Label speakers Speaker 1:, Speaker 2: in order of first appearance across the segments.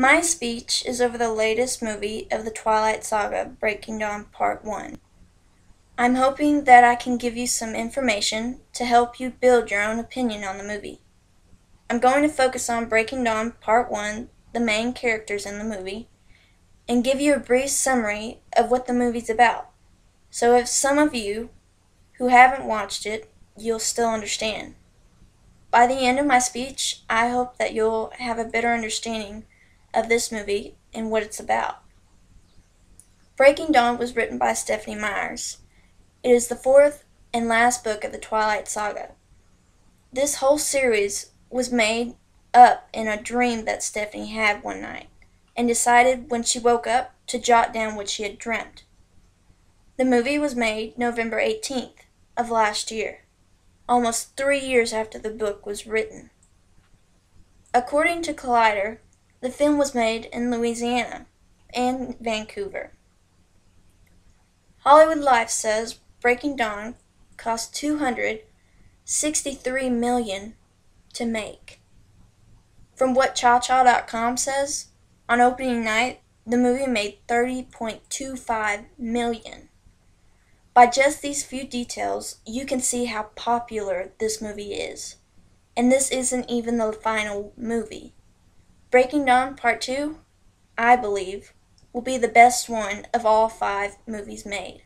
Speaker 1: My speech is over the latest movie of the Twilight Saga, Breaking Dawn Part 1. I'm hoping that I can give you some information to help you build your own opinion on the movie. I'm going to focus on Breaking Dawn Part 1, the main characters in the movie, and give you a brief summary of what the movie's about. So if some of you who haven't watched it, you'll still understand. By the end of my speech, I hope that you'll have a better understanding of this movie and what it's about. Breaking Dawn was written by Stephanie Myers. It is the fourth and last book of the Twilight Saga. This whole series was made up in a dream that Stephanie had one night, and decided when she woke up to jot down what she had dreamt. The movie was made November 18th of last year, almost 3 years after the book was written. According to Collider, the film was made in Louisiana and Vancouver. Hollywood Life says Breaking Dawn cost $263 million to make. From what ChaCha.com says, on opening night, the movie made $30.25 million. By just these few details, you can see how popular this movie is. And this isn't even the final movie. Breaking Dawn Part 2, I believe, will be the best one of all 5 movies made.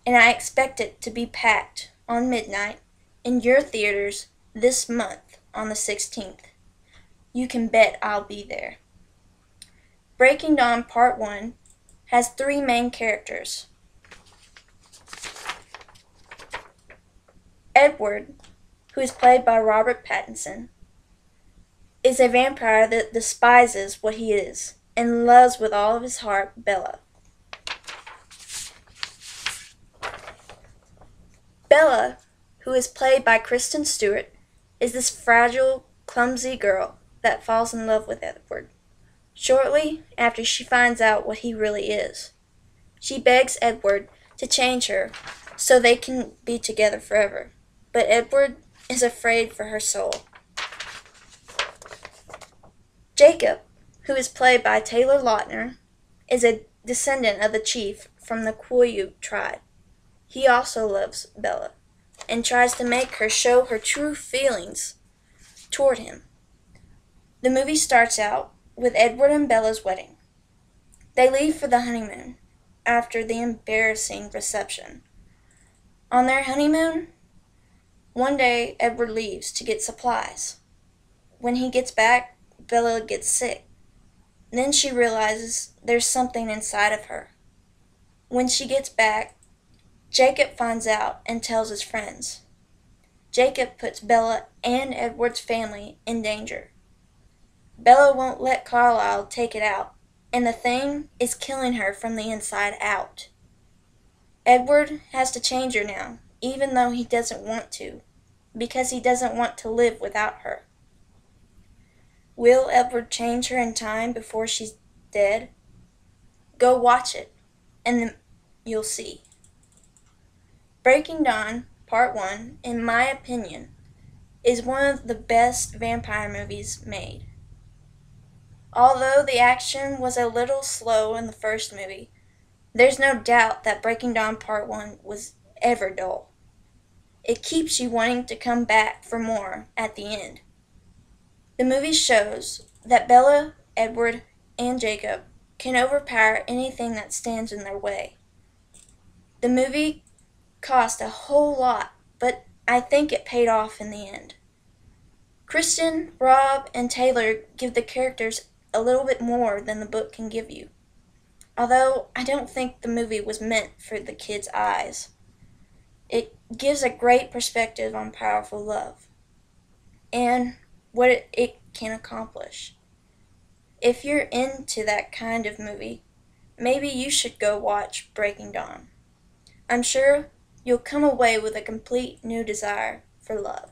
Speaker 1: And I expect it to be packed on midnight in your theaters this month on the 16th. You can bet I'll be there. Breaking Dawn Part 1 has 3 main characters. Edward, who is played by Robert Pattinson, is a vampire that despises what he is and loves with all of his heart Bella. Bella, who is played by Kristen Stewart, is this fragile, clumsy girl that falls in love with Edward shortly after she finds out what he really is. She begs Edward to change her so they can be together forever, but Edward is afraid for her soul. Jacob, who is played by Taylor Lautner, is a descendant of the chief from the Quileute tribe. He also loves Bella and tries to make her show her true feelings toward him. The movie starts out with Edward and Bella's wedding. They leave for the honeymoon after the embarrassing reception. On their honeymoon, one day Edward leaves to get supplies. When he gets back, Bella gets sick. Then she realizes there's something inside of her. When she gets back, Jacob finds out and tells his friends. Jacob puts Bella and Edward's family in danger. Bella won't let Carlisle take it out, and the thing is killing her from the inside out. Edward has to change her now, even though he doesn't want to, because he doesn't want to live without her. Will Edward change her in time before she's dead? Go watch it, and then you'll see. Breaking Dawn Part 1, in my opinion, is one of the best vampire movies made. Although the action was a little slow in the first movie, there's no doubt that Breaking Dawn Part 1 was ever dull. It keeps you wanting to come back for more at the end. The movie shows that Bella, Edward, and Jacob can overpower anything that stands in their way. The movie cost a whole lot, but I think it paid off in the end. Kristen, Rob, and Taylor give the characters a little bit more than the book can give you, although I don't think the movie was meant for the kids' eyes. It gives a great perspective on powerful love and what it can accomplish. If you're into that kind of movie, maybe you should go watch Breaking Dawn. I'm sure you'll come away with a complete new desire for love.